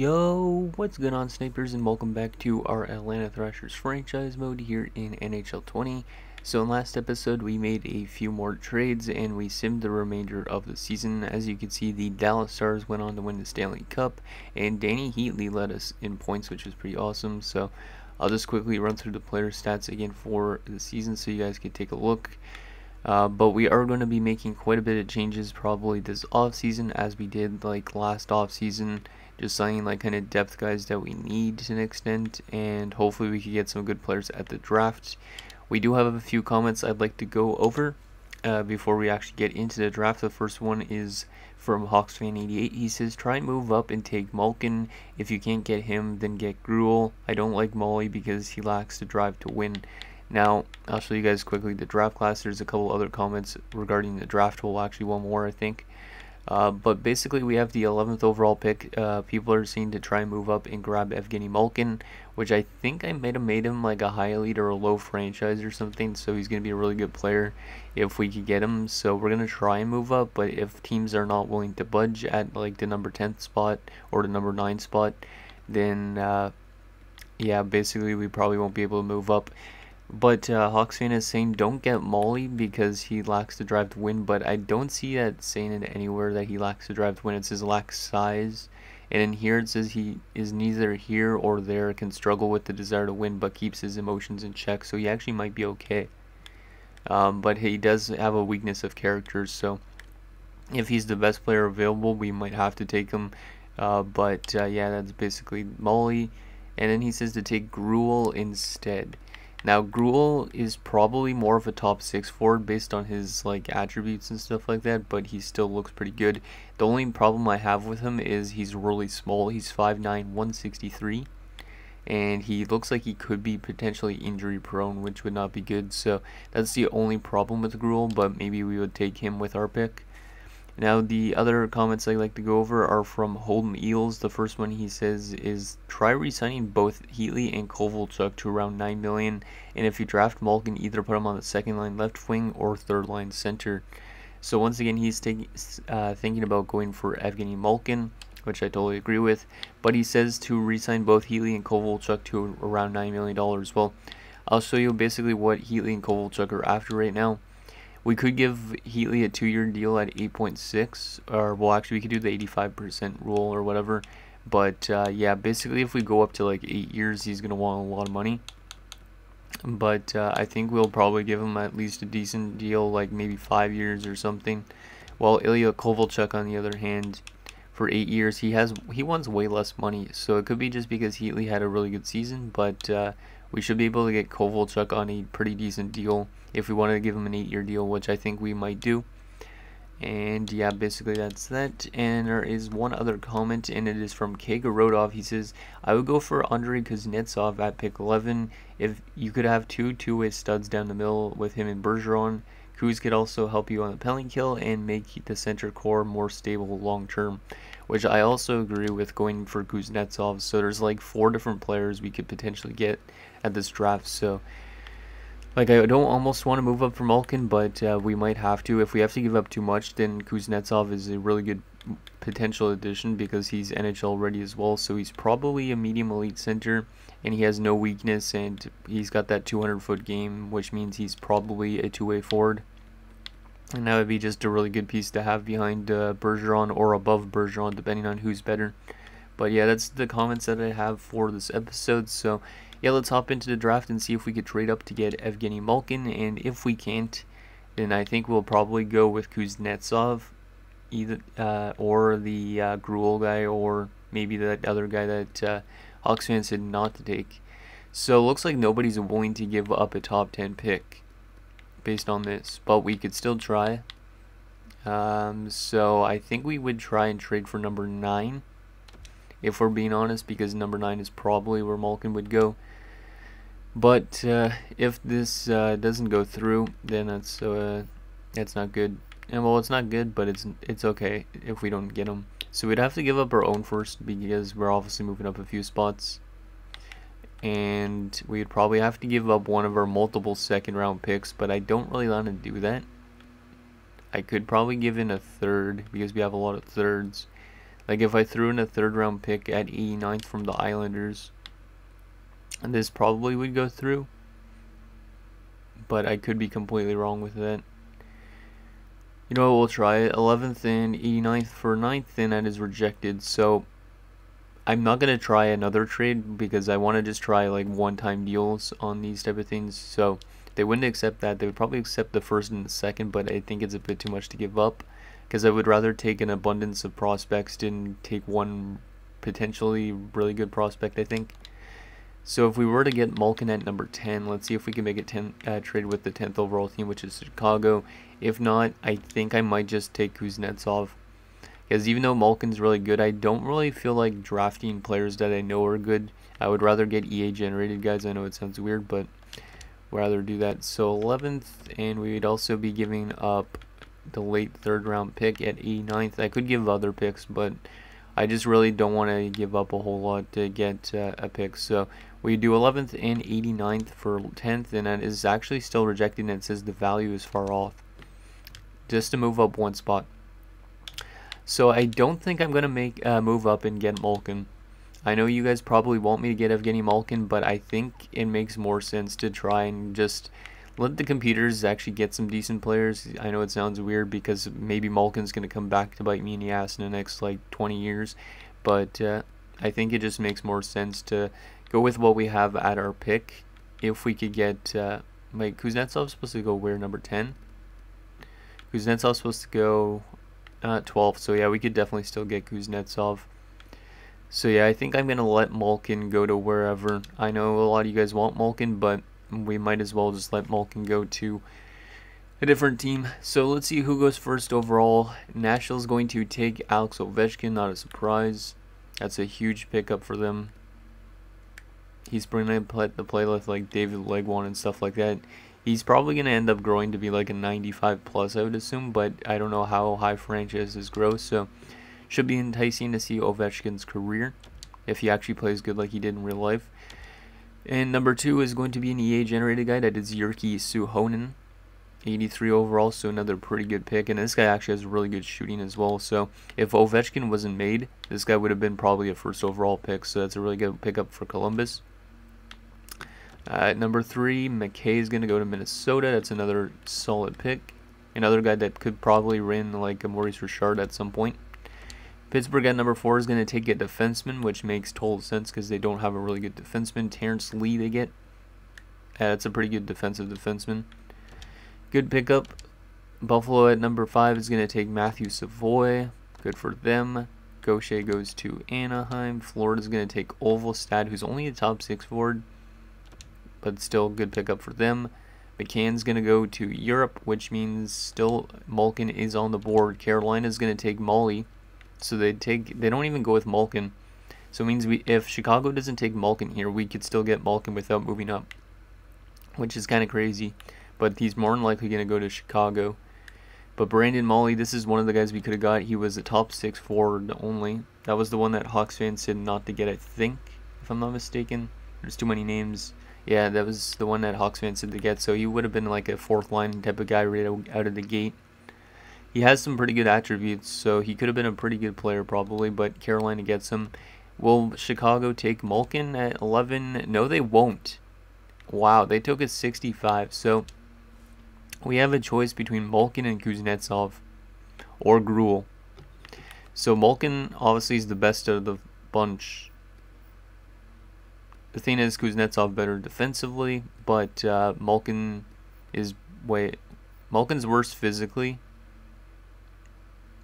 Yo, what's going on, snipers, and welcome back to our Atlanta Thrashers franchise mode here in NHL 20. So in last episode we made a few more trades and we simmed the remainder of the season. As you can see, the Dallas Stars went on to win the Stanley Cup and Danny Heatley led us in points, which is pretty awesome. So I'll just quickly run through the player stats again for the season so you guys can take a look. But we are going to be making quite a bit of changes probably this off season, as we did like last off season, just signing like kind of depth guys that we need to an extent, and hopefully we can get some good players at the draft. We do have a few comments I'd like to go over before we actually get into the draft. The first one is from HawksFan88. He says, try and move up and take Malkin. If you can't get him, then get Gruel. I don't like Molly because he lacks the drive to win. Now, I'll show you guys quickly the draft class. There's a couple other comments regarding the draft. Well, actually one more, I think. But basically, we have the 11th overall pick. People are saying to try and move up and grab Evgeny Malkin, which I think I might have made him like a high elite or a low franchise or something. So he's going to be a really good player if we could get him. So we're going to try and move up. But if teams are not willing to budge at like the number 10th spot or the number 9 spot, then yeah, basically we probably won't be able to move up. But Hawksfan is saying don't get Molly because he lacks the drive to win, but I don't see that saying it anywhere that he lacks the drive to win. It says lacks size, and in here it says he is neither here or there, can struggle with the desire to win, but keeps his emotions in check, so he actually might be okay. But he does have a weakness of characters, so if he's the best player available, we might have to take him. Yeah, that's basically Molly, and then he says to take Gruel instead. Now, Gruel is probably more of a top 6 forward based on his like attributes and stuff like that, but he still looks pretty good. The only problem I have with him is he's really small. He's 5'9", 163, and he looks like he could be potentially injury prone, which would not be good. So that's the only problem with Gruel, but maybe we would take him with our pick. Now, the other comments I like to go over are from Holden Eels. The first one he says is try resigning both Heatley and Kovalchuk to around 9 million, and if you draft Malkin, either put him on the second line left wing or third line center. So once again, he's thinking about going for Evgeny Malkin, which I totally agree with, but he says to resign both Heatley and Kovalchuk to around $9 million. Well, I'll show you basically what Heatley and Kovalchuk are after right now. We could give Heatley a 2-year deal at 8.6, or well, actually we could do the 85% rule or whatever. But yeah, basically if we go up to like 8 years, he's gonna want a lot of money. But I think we'll probably give him at least a decent deal, like maybe 5 years or something. While Ilya Kovalchuk, on the other hand, for 8 years, he wants way less money. So it could be just because Heatley had a really good season, but we should be able to get Kovalchuk on a pretty decent deal if we wanted to give him an 8-year deal, which I think we might do. And yeah, basically that's that. And there is one other comment, and it is from Kagorodov. He says, I would go for Andrei Kuznetsov at pick 11. If you could have two-way studs down the middle with him and Bergeron, Kuz could also help you on the penalty kill and make the center core more stable long term, which I also agree with going for Kuznetsov. So there's like 4 different players we could potentially get at this draft. So like, I don't almost want to move up for Malkin, but we might have to. If we have to give up too much, then Kuznetsov is a really good potential addition because he's NHL ready as well. So he's probably a medium elite center, and he has no weakness, and he's got that 200-foot game, which means he's probably a 2-way forward. And that would be just a really good piece to have behind Bergeron or above Bergeron, depending on who's better. But yeah, that's the comments that I have for this episode. So yeah, let's hop into the draft and see if we could trade up to get Evgeny Malkin. And if we can't, then I think we'll probably go with Kuznetsov, either or the Gruel guy, or maybe that other guy that Hawks fans said not to take. So it looks like nobody's willing to give up a top 10 pick based on this, but we could still try. So I think we would try and trade for number 9, if we're being honest, because number 9 is probably where Malkin would go. But if this doesn't go through, then that's not good. And well, it's not good, but it's okay if we don't get him. So we'd have to give up our own first because we're obviously moving up a few spots, and we'd probably have to give up one of our multiple second-round picks. But I don't really want to do that. I could probably give in a third because we have a lot of thirds. Like if I threw in a 3rd round pick at 89th from the Islanders, and this probably would go through, but I could be completely wrong with that. You know what, we'll try it. 11th and 89th for 9th, and that is rejected. So I'm not going to try another trade because I want to just try like one-time deals on these type of things. So they wouldn't accept that. They would probably accept the 1st and the 2nd, but I think it's a bit too much to give up because I would rather take an abundance of prospects than take one potentially really good prospect, I think. So if we were to get Malkin at number 10, let's see if we can make a trade with the 10th overall team, which is Chicago. If not, I think I might just take Kuznetsov. Because even though Malkin's really good, I don't really feel like drafting players that I know are good. I would rather get EA generated guys. I know it sounds weird, but I'd rather do that. So 11th, and we'd also be giving up the late 3rd round pick at 89th. I could give other picks, but I just really don't want to give up a whole lot to get a pick. So we do 11th and 89th for 10th, and that is actually still rejected, and it says the value is far off. Just to move up one spot. So I don't think I'm going to make move up and get Malkin. I know you guys probably want me to get Evgeny Malkin, but I think it makes more sense to try and just let the computers actually get some decent players. I know it sounds weird because maybe Malkin's going to come back to bite me in the ass in the next like 20 years, but I think it just makes more sense to go with what we have at our pick. If we could get like Kuznetsov's supposed to go where, number 10? Kuznetsov's supposed to go 12, so yeah, we could definitely still get Kuznetsov. So yeah, I think I'm going to let Malkin go to wherever. I know a lot of you guys want Malkin, but we might as well just let Malkin go to a different team. So let's see who goes first overall. Nashville's going to take Alex Ovechkin, not a surprise. That's a huge pickup for them. He's bringing in the play with like David Legwand and stuff like that. He's probably going to end up growing to be like a 95 plus, I would assume, but I don't know how high franchises grow, so should be enticing to see Ovechkin's career if he actually plays good like he did in real life. And number 2 is going to be an EA generated guy. That is Jyrki Suhonen, 83 overall, so another pretty good pick. And this guy actually has really good shooting as well, so if Ovechkin wasn't made, this guy would have been probably a 1st overall pick, so that's a really good pickup for Columbus. At number 3, McKay is going to go to Minnesota. That's another solid pick. Another guy that could probably win like a Maurice Richard at some point. Pittsburgh at number 4 is going to take a defenseman, which makes total sense because they don't have a really good defenseman. Terrence Lee they get. That's a pretty good defensive defenseman. Good pickup. Buffalo at number 5 is going to take Matthew Savoy. Good for them. Gaucher goes to Anaheim. Florida is going to take Ovalstad, who's only a top 6 forward, but still good pickup for them. McCann's going to go to Europe, which means still Malkin is on the board. Carolina's going to take Molly, so they don't even go with Malkin. So it means if Chicago doesn't take Malkin here, we could still get Malkin without moving up, which is kind of crazy. But he's more than likely going to go to Chicago. But Brandon Molly, this is one of the guys we could have got. He was a top 6 forward only. That was the one that Hawks fans said not to get, I think, if I'm not mistaken. There's too many names. Yeah, that was the one that Hawks fans said to get, so he would have been like a 4th line type of guy right out of the gate. He has some pretty good attributes, so he could have been a pretty good player probably, but Carolina gets him. Will Chicago take Malkin at 11? No, they won't. Wow, they took a 65, so we have a choice between Malkin and Kuznetsov, or Gruel. So Malkin obviously is the best of the bunch. The thing is, Kuznetsov better defensively, but Malkin's worse physically,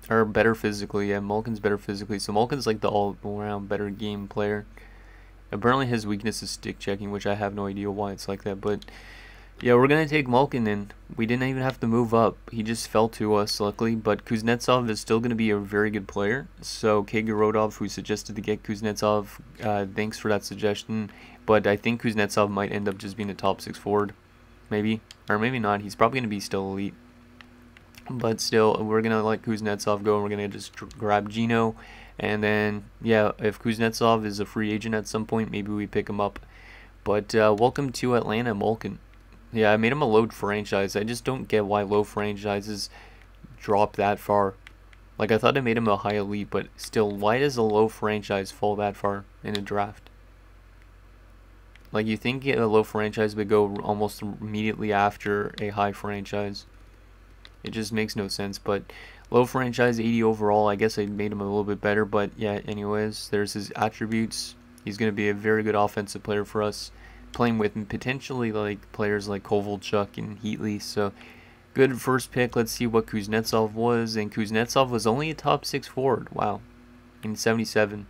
or better physically. Yeah, Malkin's better physically. So Malkin's like the all-around better game player. Apparently, his weakness is stick checking, which I have no idea why it's like that. But yeah, we're gonna take Malkin in. We didn't even have to move up. He just fell to us, luckily. But Kuznetsov is still gonna be a very good player. So Kagerodov, who suggested to get Kuznetsov, thanks for that suggestion. But I think Kuznetsov might end up just being a top 6 forward, maybe, or maybe not. He's probably gonna be still elite. But still, we're gonna let Kuznetsov go, and we're gonna just grab Gino. And then, yeah, if Kuznetsov is a free agent at some point, maybe we pick him up. But welcome to Atlanta, Malkin. Yeah, I made him a low franchise. I just don't get why low franchises drop that far. Like, I thought I made him a high elite, but still, why does a low franchise fall that far in a draft? Like, you think a low franchise would go almost immediately after a high franchise. It just makes no sense, but low franchise, 80 overall. I guess I made him a little bit better, but yeah, anyways, there's his attributes. He's going to be a very good offensive player for us, playing with potentially like players like Kovalchuk and Heatley. So good first pick. Let's see what Kuznetsov was, and Kuznetsov was only a top 6 forward. Wow, in 77.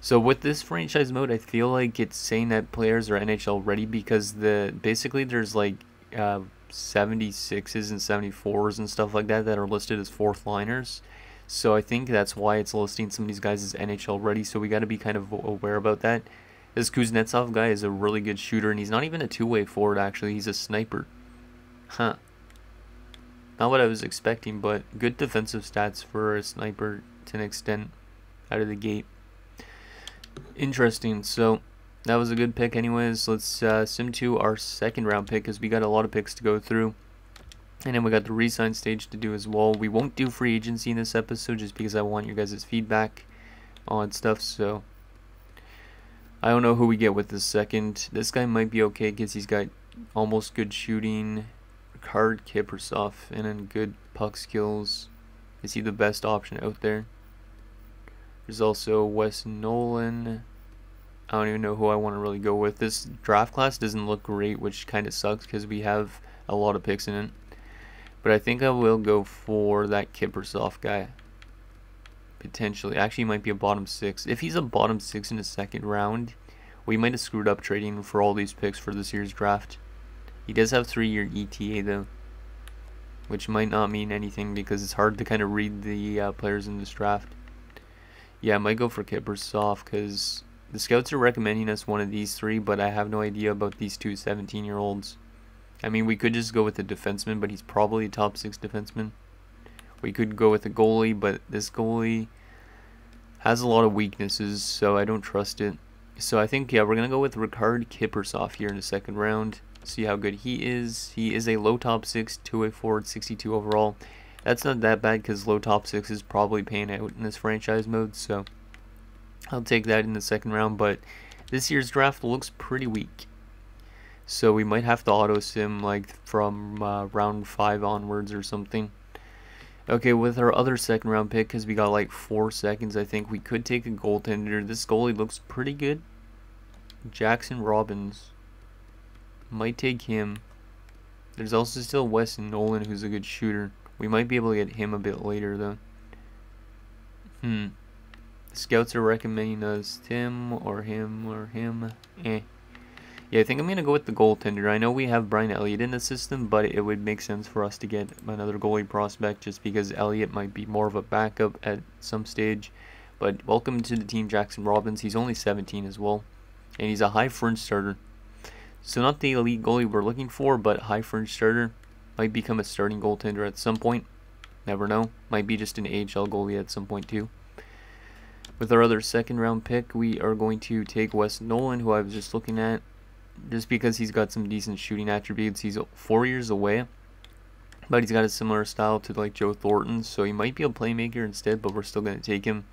So with this franchise mode, I feel like it's saying that players are NHL ready because basically there's like 76s and 74s and stuff like that are listed as fourth liners. So I think that's why it's listing some of these guys as NHL ready. So we got to be kind of aware about that. This Kuznetsov guy is a really good shooter, and he's not even a two-way forward actually. He's a sniper. Huh. Not what I was expecting, but good defensive stats for a sniper to an extent out of the gate. Interesting. So that was a good pick anyways. Let's sim to our second round pick because we got a lot of picks to go through. And then we got the resign stage to do as well. We won't do free agency in this episode just because I want your guys' feedback on stuff. So I don't know who we get with this second. This guy might be okay because he's got almost good shooting. Ricard Kiprusoff and then good puck skills. Is he the best option out there? There's also Wes Nolan. I don't even know who I want to really go with. This draft class doesn't look great, which kind of sucks because we have a lot of picks in it. But I think I will go for that Kiprusoff guy. Potentially. Actually, he might be a bottom 6. If he's a bottom 6 in the second round, we might have screwed up trading for all these picks for this year's draft. He does have 3-year ETA though, which might not mean anything because it's hard to kind of read the players in this draft. Yeah, I might go for Kiprusoff because the scouts are recommending us one of these three, but I have no idea about these two 17-year-olds. I mean, we could just go with a defenseman, but he's probably a top 6 defenseman. We could go with a goalie, but this goalie has a lot of weaknesses, so I don't trust it. So I think, yeah, we're going to go with Ricard Kiprusoff here in the second round. See how good he is. He is a low top 6, two-way forward, 62 overall. That's not that bad because low top 6 is probably paying out in this franchise mode, so I'll take that in the second round. But this year's draft looks pretty weak, so we might have to auto sim like from round 5 onwards or something. Okay, with our other second round pick, because we got like 4 seconds, I think we could take a goaltender. This goalie looks pretty good. Jackson Robbins. Might take him. There's also still Wes Nolan, who's a good shooter. We might be able to get him a bit later though. Scouts are recommending us Tim or him or him. Yeah, I think I'm going to go with the goaltender. I know we have Brian Elliott in the system, but it would make sense for us to get another goalie prospect just because Elliott might be more of a backup at some stage. But welcome to the team, Jackson Robbins. He's only 17 as well, and he's a high fringe starter. So not the elite goalie we're looking for, but high fringe starter. Might become a starting goaltender at some point. Never know. Might be just an AHL goalie at some point too. With our other second round pick, we are going to take Wes Nolan, who I was just looking at. Just because he's got some decent shooting attributes. He's 4 years away, but he's got a similar style to like Joe Thornton, so he might be a playmaker instead, but we're still going to take him.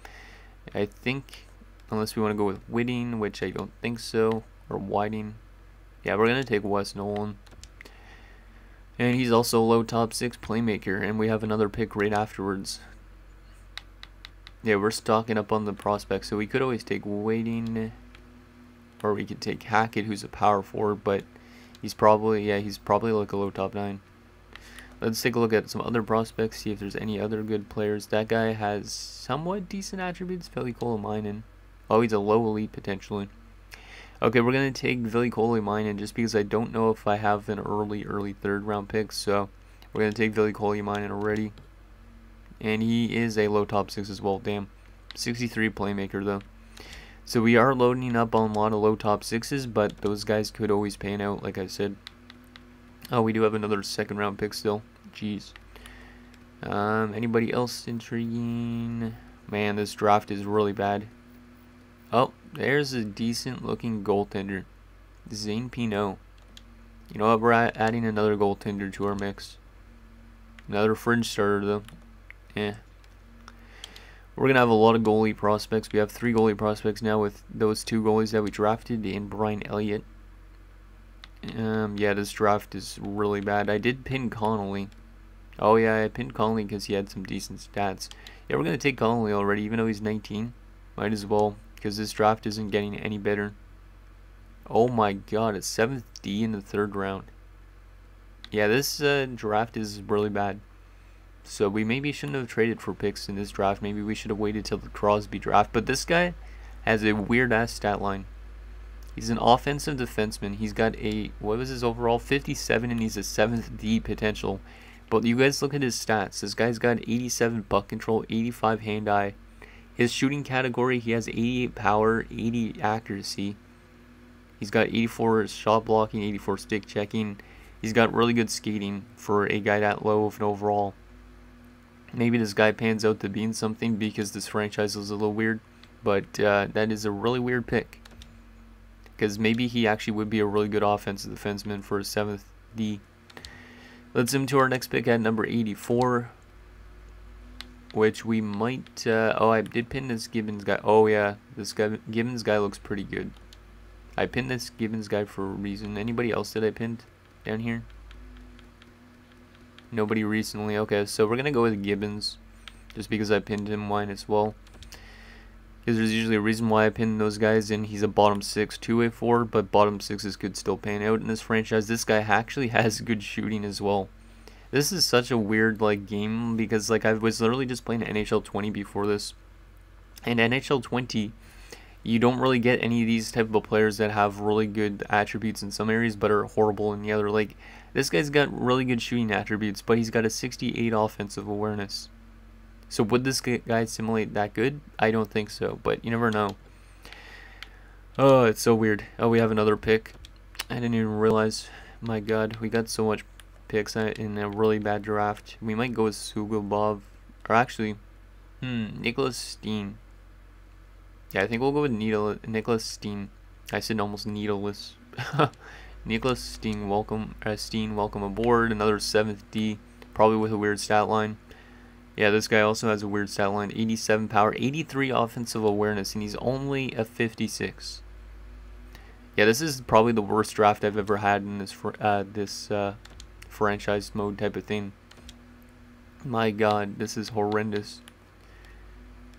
I think, unless we want to go with Whitting, which I don't think so, or Whiting. Yeah, we're going to take Wes Nolan. And he's also a low top 6 playmaker, and we have another pick right afterwards. Yeah, we're stocking up on the prospects, so we could always take Whiting. Or we could take Hackett, who's a power forward, but he's probably like a low top 9. Let's take a look at some other prospects, see if there's any other good players. That guy has somewhat decent attributes, Ville Koivunen. Oh, he's a low elite potentially. Okay, we're going to take Ville Koivunen just because I don't know if I have an early third round pick, so we're going to take Ville Koivunen already. And he is a low top 6 as well, damn. 63 playmaker though. So we are loading up on a lot of low top 6s, but those guys could always pan out, like I said. Oh, we do have another second round pick still. Jeez. Anybody else intriguing? Man, this draft is really bad. Oh, there's a decent looking goaltender. Zane Pinot. You know what? We're adding another goaltender to our mix. Another fringe starter though. Yeah. We're going to have a lot of goalie prospects. We have 3 goalie prospects now with those 2 goalies that we drafted in Brian Elliott. Yeah, this draft is really bad. I did pin Connolly. Oh yeah, I pinned Connolly because he had some decent stats. Yeah, we're going to take Connolly already, even though he's 19. Might as well, because this draft isn't getting any better. Oh my god, a 7th D in the 3rd round. Yeah, this draft is really bad. So we maybe shouldn't have traded for picks in this draft. Maybe we should have waited till the Crosby draft. But this guy has a weird-ass stat line. He's an offensive defenseman. He's got a, what was his overall? 57, and he's a 7th D potential. But you guys look at his stats. This guy's got 87 puck control, 85 hand-eye. His shooting category, he has 88 power, 80 accuracy. He's got 84 shot blocking, 84 stick checking. He's got really good skating for a guy that low of an overall. Maybe this guy pans out to being something because this franchise is a little weird. But that is a really weird pick. Because maybe he actually would be a really good offensive defenseman for a 7th D. Let's zoom to our next pick at number 84. Which we might... oh, I did pin this Gibbons guy. Oh, yeah. This guy, Gibbons guy looks pretty good. I pinned this Gibbons guy for a reason. Anybody else that I pinned down here? Nobody recently. Okay, so we're going to go with Gibbons. Just because I pinned him, mine as well. Because there's usually a reason why I pinned those guys, and he's a bottom 6 2-way forward, but bottom 6s could still pan out in this franchise. This guy actually has good shooting as well. This is such a weird game because I was literally just playing NHL 20 before this. And NHL 20, you don't really get any of these type of players that have really good attributes in some areas but are horrible in the other. This guy's got really good shooting attributes, but he's got a 68 offensive awareness. So would this guy simulate that good? I don't think so, but you never know. Oh, it's so weird. Oh, we have another pick. I didn't even realize. My god, we got so much picks in a really bad draft. We might go with Sugubov. Or actually, Nicholas Steen. Yeah, I think we'll go with Nicholas Steen. I said almost needleless. Nicholas Steen, welcome aboard. Another 7th D, probably with a weird stat line. Yeah, this guy also has a weird stat line. 87 power, 83 offensive awareness, and he's only a 56. Yeah, this is probably the worst draft I've ever had in this franchise mode type of thing. My god, this is horrendous.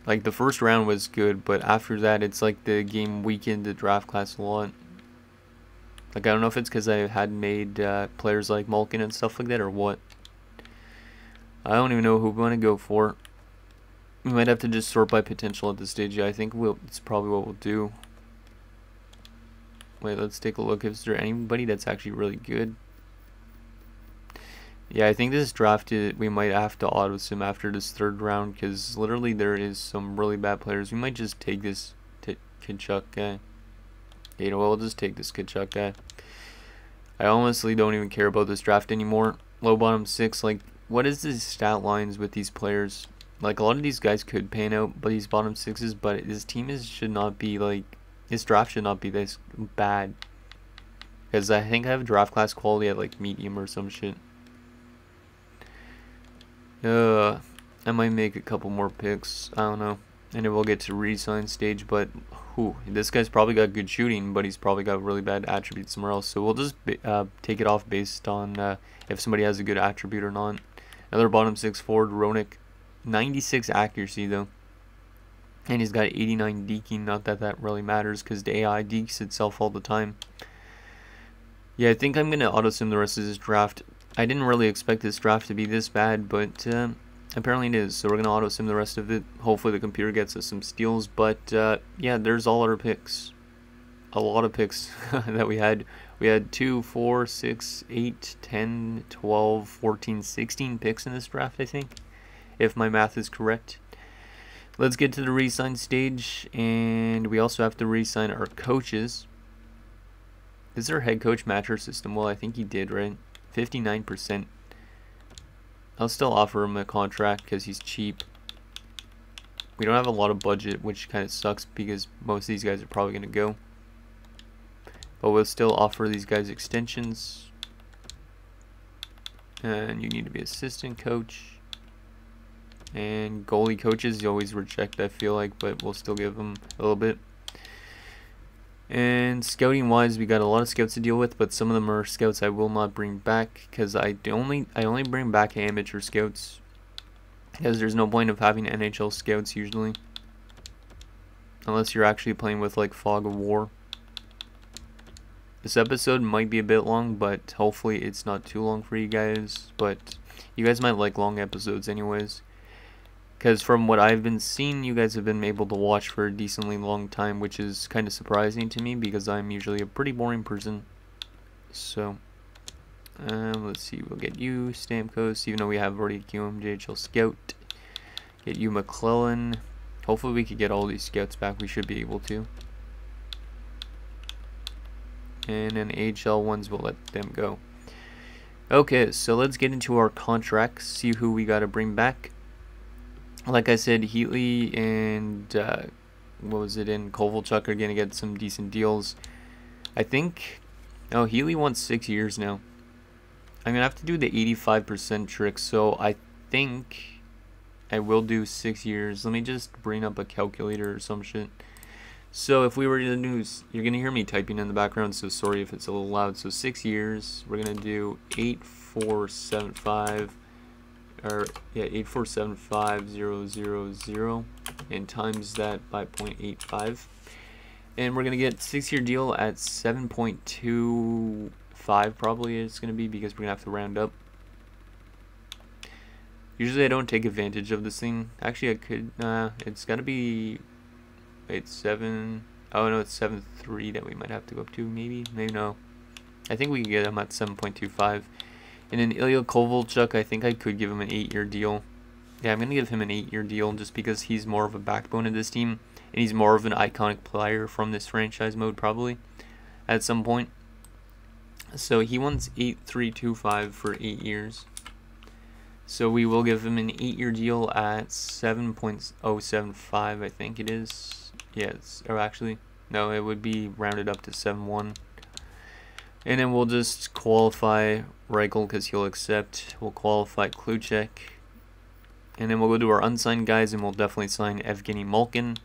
The first round was good, but after that, it's the game weakened the draft class a lot. I don't know if it's because I had made players like Malkin and stuff like that, or what. I don't even know who we want to go for. We might have to just sort by potential at this stage. Yeah, I think it's probably what we'll do. Wait, let's take a look. Is there anybody that's actually really good? Yeah, I think this draft, we might have to auto-sim after this 3rd round, because literally there is some really bad players. We might just take this Kachuk guy. You know what, we'll just take this Kachuk guy. I honestly don't even care about this draft anymore. Low bottom 6, what is the stat lines with these players? A lot of these guys could pan out, but these bottom 6s, but his team should not be, his draft should not be this bad. Because I think I have draft class quality at, medium or some shit. I might make a couple more picks. I don't know. And then we'll get to resign stage, but this guy's probably got good shooting, but he's probably got really bad attributes somewhere else. So we'll just take it off based on if somebody has a good attribute or not. Another bottom 6 forward, Roenick. 96 accuracy, though. And he's got 89 deking. Not that that really matters, because the AI dekes itself all the time. Yeah, I think I'm going to auto-sim the rest of this draft. I didn't really expect this draft to be this bad, but apparently it is. So we're going to auto-sim the rest of it. Hopefully the computer gets us some steals. But yeah, there's all our picks. A lot of picks that we had. We had 2, 4, 6, 8, 10, 12, 14, 16 picks in this draft, I think, if my math is correct. Let's get to the resign stage, and we also have to resign our coaches. Does our head coach match our system? Well, I think he did, right? 59%. I'll still offer him a contract because he's cheap. We don't have a lot of budget, which kind of sucks because most of these guys are probably going to go. But we'll still offer these guys extensions. And you need to be assistant coach. And goalie coaches, you always reject, I feel like, but we'll still give them a little bit. And scouting wise, we got a lot of scouts to deal with, but some of them are scouts I will not bring back, because I only bring back amateur scouts, because there's no point of having NHL scouts usually, unless you're actually playing with like Fog of War. This episode might be a bit long, but hopefully it's not too long for you guys. But you guys might like long episodes anyways, because from what I've been seeing, you guys have been able to watch for a decently long time, which is kind of surprising to me because I'm usually a pretty boring person. So let's see, we'll get you Stamkos, even though we have already QM JHL Scout. Get you McClellan. Hopefully we could get all these scouts back. We should be able to. And then AHL ones, we'll let them go. Okay, so let's get into our contracts, see who we got to bring back. Like I said, Heatley and what was it, in Kovalchuk are going to get some decent deals. I think, oh, Heatley wants 6 years now. I'm going to have to do the 85% trick, so I think I will do 6 years. Let me just bring up a calculator or some shit. So if we were to do, you're going to hear me typing in the background, so sorry if it's a little loud. So 6 years, we're going to do 8475, or yeah, 8475000, and times that by 0.85. And we're going to get 6-year deal at 7.25 probably it's going to be, because we're going to have to round up. Usually I don't take advantage of this thing. Actually I could, it's got to be, wait, 7, oh no, it's 7.3 that we might have to go up to, maybe no. I think we can get him at 7.25. And then Ilya Kovalchuk, I think I could give him an 8-year deal. Yeah, I'm going to give him an 8-year deal just because he's more of a backbone of this team. And he's more of an iconic player from this franchise mode probably at some point. So he wants 8.325 for 8 years. So we will give him an 8-year deal at 7.075, I think it is. Yes, or actually, no, it would be rounded up to 7.1. And then we'll just qualify Reichel because he'll accept. We'll qualify Kluchek. And then we'll go to our unsigned guys, and we'll definitely sign Evgeny Malkin.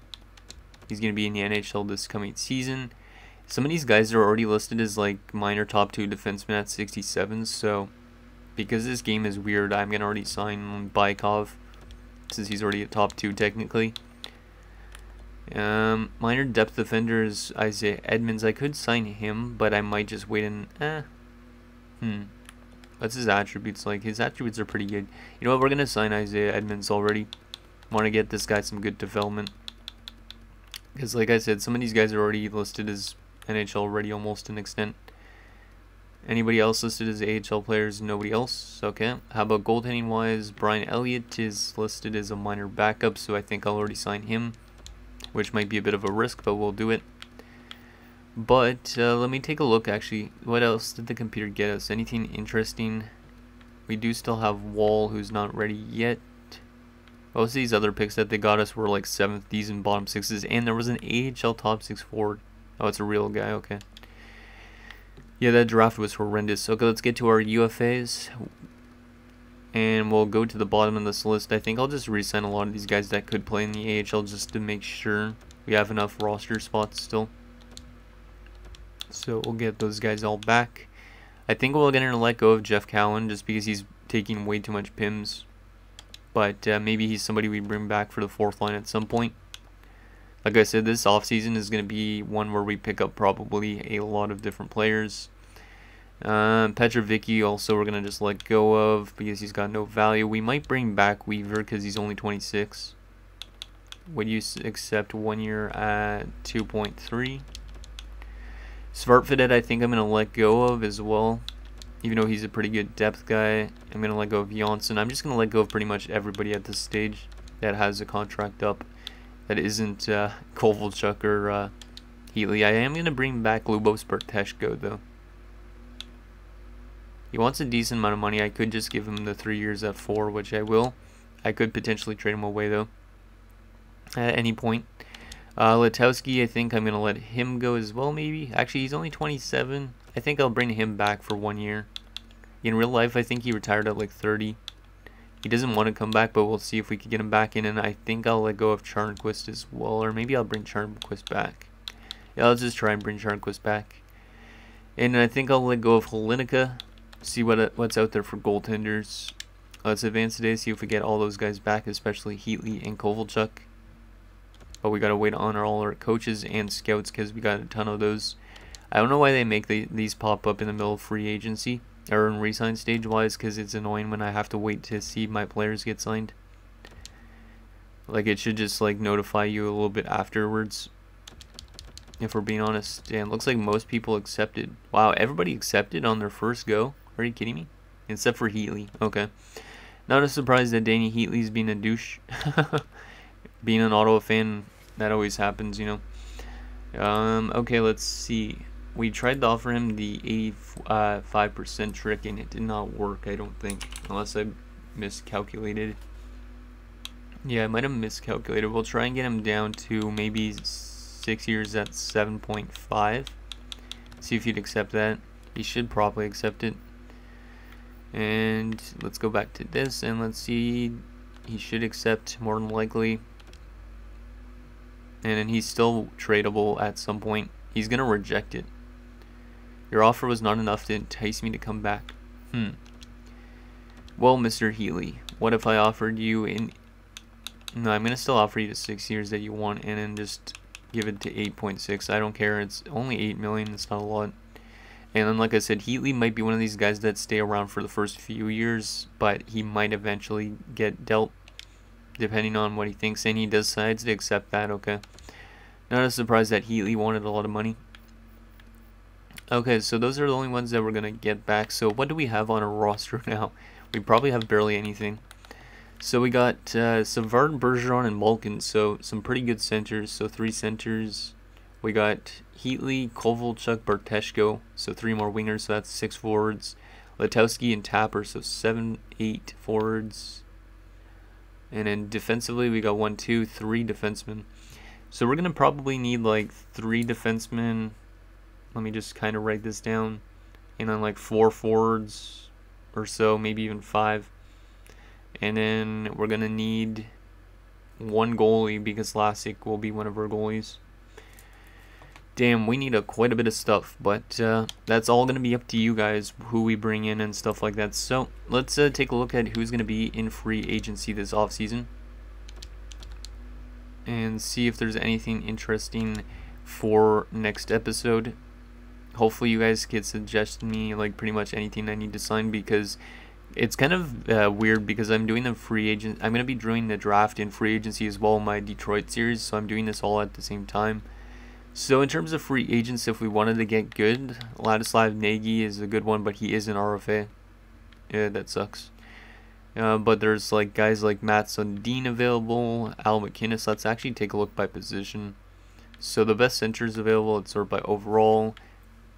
He's going to be in the NHL this coming season. Some of these guys are already listed as like minor top 2 defensemen at 67, so because this game is weird, I'm going to already sign Baikov, since he's already a top 2 technically. Minor depth defenders, Isaiah Edmonds. I could sign him, but I might just wait and, what's his attributes like? His attributes are pretty good. You know what, we're going to sign Isaiah Edmonds already. Want to get this guy some good development. Because like I said, some of these guys are already listed as NHL already almost to an extent. Anybody else listed as AHL players? Nobody else. Okay. How about goaltending wise? Brian Elliott is listed as a minor backup, so I think I'll already sign him, which might be a bit of a risk, but we'll do it. But let me take a look actually. What else did the computer get us? Anything interesting? We do still have Wall, who's not ready yet. Most of these other picks that they got us were like 7th, these and bottom 6s, and there was an AHL top 6 forward. Oh, it's a real guy, okay. Yeah, that draft was horrendous. Okay, let's get to our UFAs. And we'll go to the bottom of this list. I think I'll just re-sign a lot of these guys that could play in the AHL just to make sure we have enough roster spots still. So we'll get those guys all back. I think we're going to let go of Jeff Cowan just because he's taking way too much PIMs. But maybe he's somebody we bring back for the 4th line at some point. Like I said, this offseason is going to be one where we pick up probably a lot of different players. Petrovicki also we're going to just let go of because he's got no value. We might bring back Weaver because he's only 26. Would you accept 1 year at 2.3? Svartvedet I think I'm going to let go of as well. Even though he's a pretty good depth guy, I'm going to let go of Janssen. I'm just going to let go of pretty much everybody at this stage that has a contract up that isn't Kovalchuk or Heatley. I am going to bring back Lubos Berteshko, though. He wants a decent amount of money. I could just give him the 3 years at 4, which I will. I could potentially trade him away, though, at any point. Letowski, I think I'm going to let him go as well, maybe. Actually, he's only 27. I think I'll bring him back for 1 year. In real life, I think he retired at like 30. He doesn't want to come back, but we'll see if we can get him back in. And I think I'll let go of Charnquist as well, or maybe I'll bring Charnquist back. Yeah, let's just try and bring Charnquist back. And I think I'll let go of Holinica, see what's out there for goaltenders. Let's advance today, see if we get all those guys back, especially Heatley and Kovalchuk. But we gotta wait on all our coaches and scouts because we got a ton of those. I don't know why they make these pop up in the middle of free agency or in resign stage wise, because it's annoying when I have to wait to see my players get signed. Like, it should just like notify you a little bit afterwards, if we're being honest. And it looks like most people accepted. Wow, everybody accepted on their first go. Are you kidding me? Except for Heatley. Okay. Not a surprise that Danny Heatley's being a douche. Being an Ottawa fan, that always happens, you know. Okay, let's see. We tried to offer him the 85% trick, and it did not work, I don't think. Unless I miscalculated. Yeah, I might have miscalculated. We'll try and get him down to maybe 6 years at 7.5. See if he'd accept that. He should probably accept it. And let's go back to this, and let's see. He should accept more than likely. And then he's still tradable at some point. He's going to reject it. Your offer was not enough to entice me to come back. Well, Mr. Heatley, what if I offered you in... No, I'm going to still offer you the 6 years that you want, and then just give it to 8.6. I don't care. It's only 8 million. It's not a lot. And then, like I said, Heatley might be one of these guys that stay around for the first few years, but he might eventually get dealt, depending on what he thinks, and he decides to accept that. Okay. Not a surprise that Heatley wanted a lot of money. Okay, so those are the only ones that we're going to get back. So what do we have on our roster now? We probably have barely anything. So we got Savard, Bergeron, and Malkin. So some pretty good centers. So 3 centers. We got Heatley, Kovalchuk, Barteshko. So 3 more wingers. So that's 6 forwards. Letowski and Tapper. So 7, 8 forwards. And then defensively, we got 1, 2, 3 defensemen. So we're going to probably need like 3 defensemen. Let me just kind of write this down. And then like 4 forwards or so, maybe even 5. And then we're going to need 1 goalie, because Lasik will be one of our goalies. Damn, we need quite a bit of stuff. But that's all going to be up to you guys, who we bring in and stuff like that. So let's take a look at who's going to be in free agency this offseason. And see if there's anything interesting for next episode. Hopefully you guys could suggest me like pretty much anything I need to sign, because it's kind of weird, because I'm doing the free agent. I'm going to be doing the draft and free agency as well in my Detroit series, so I'm doing this all at the same time. So in terms of free agents, if we wanted to get good, Ladislav Nagy is a good one, but he is an RFA. Yeah, that sucks. But there's like guys like Matt Sundin available, Al McInnes. Let's actually take a look by position. So the best centers available, let's sort by overall.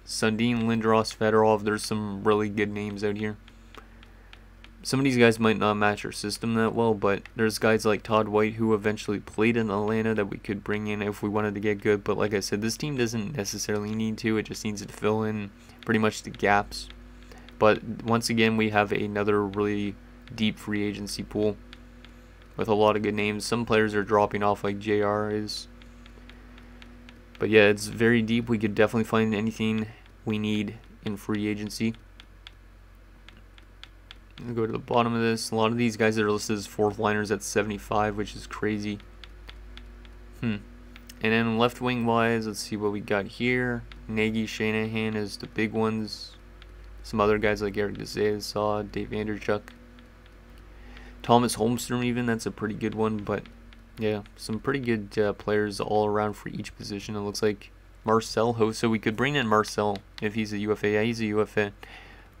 Sundin, Lindros, Fedorov. There's some really good names out here. Some of these guys might not match our system that well, but there's guys like Todd White who eventually played in Atlanta that we could bring in if we wanted to get good. But like I said, this team doesn't necessarily need to. It just needs to fill in pretty much the gaps. But once again, we have another really deep free agency pool with a lot of good names. Some players are dropping off, like JR is. But yeah, it's very deep. We could definitely find anything we need in free agency. I'll go to the bottom of this. A lot of these guys that are listed as 4th liners at 75, which is crazy. And then left wing wise, let's see what we got here. Nagy, Shanahan is the big ones. Some other guys like Eric Desai, saw Dave Vanderchuk. Thomas Holmstrom even, that's a pretty good one. But yeah, some pretty good players all around for each position. It looks like Marcel Hossa. So we could bring in Marcel if he's a UFA. Yeah, he's a UFA.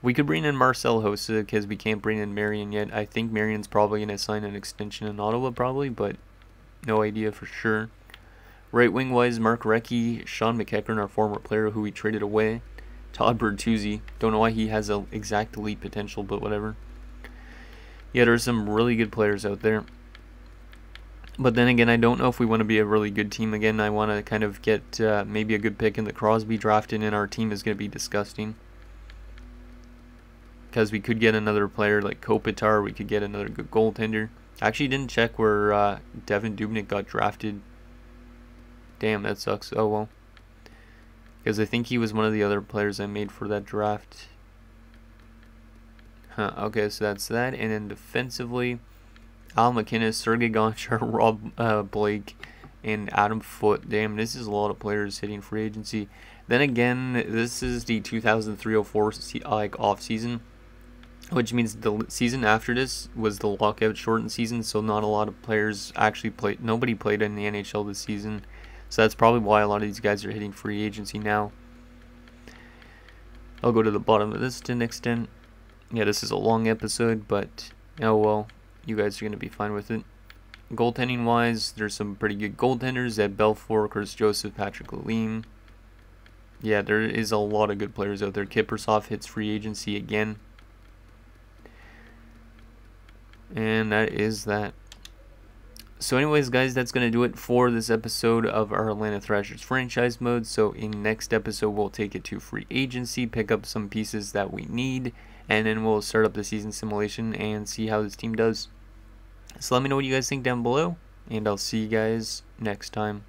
We could bring in Marcel Hossa because we can't bring in Marion yet. I think Marion's probably going to sign an extension in Ottawa probably, but no idea for sure. Right wing wise, Mark Recchi, Sean McEachern, our former player who we traded away. Todd Bertuzzi. Don't know why he has an exact elite potential, but whatever. Yeah, there's some really good players out there. But then again, I don't know if we want to be a really good team again. I want to kind of get maybe a good pick in the Crosby draft, and our team is going to be disgusting. because we could get another player like Kopitar. We could get another good goaltender. I actually didn't check where Devin Dubnyk got drafted. Damn, that sucks. Oh well. Because I think he was one of the other players I made for that draft. Huh, okay, so that's that. And then defensively, Al McInnes, Sergei Gonchar, Rob Blake, and Adam Foote. Damn, this is a lot of players hitting free agency. Then again, this is the 2003-04 like off season, which means the season after this was the lockout shortened season, so not a lot of players actually played. Nobody played in the NHL this season, so that's probably why a lot of these guys are hitting free agency now. I'll go to the bottom of this to an extent. Yeah, this is a long episode, but oh well, you guys are going to be fine with it. Goaltending wise, there's some pretty good goaltenders at Belfour, Chris Joseph, Patrick Lalime. Yeah, there is a lot of good players out there. Kiprusoff hits free agency again. And that is that. So anyways, guys, that's going to do it for this episode of our Atlanta Thrashers franchise mode. So in next episode, we'll take it to free agency, pick up some pieces that we need, and then we'll start up the season simulation and see how this team does. So let me know what you guys think down below, and I'll see you guys next time.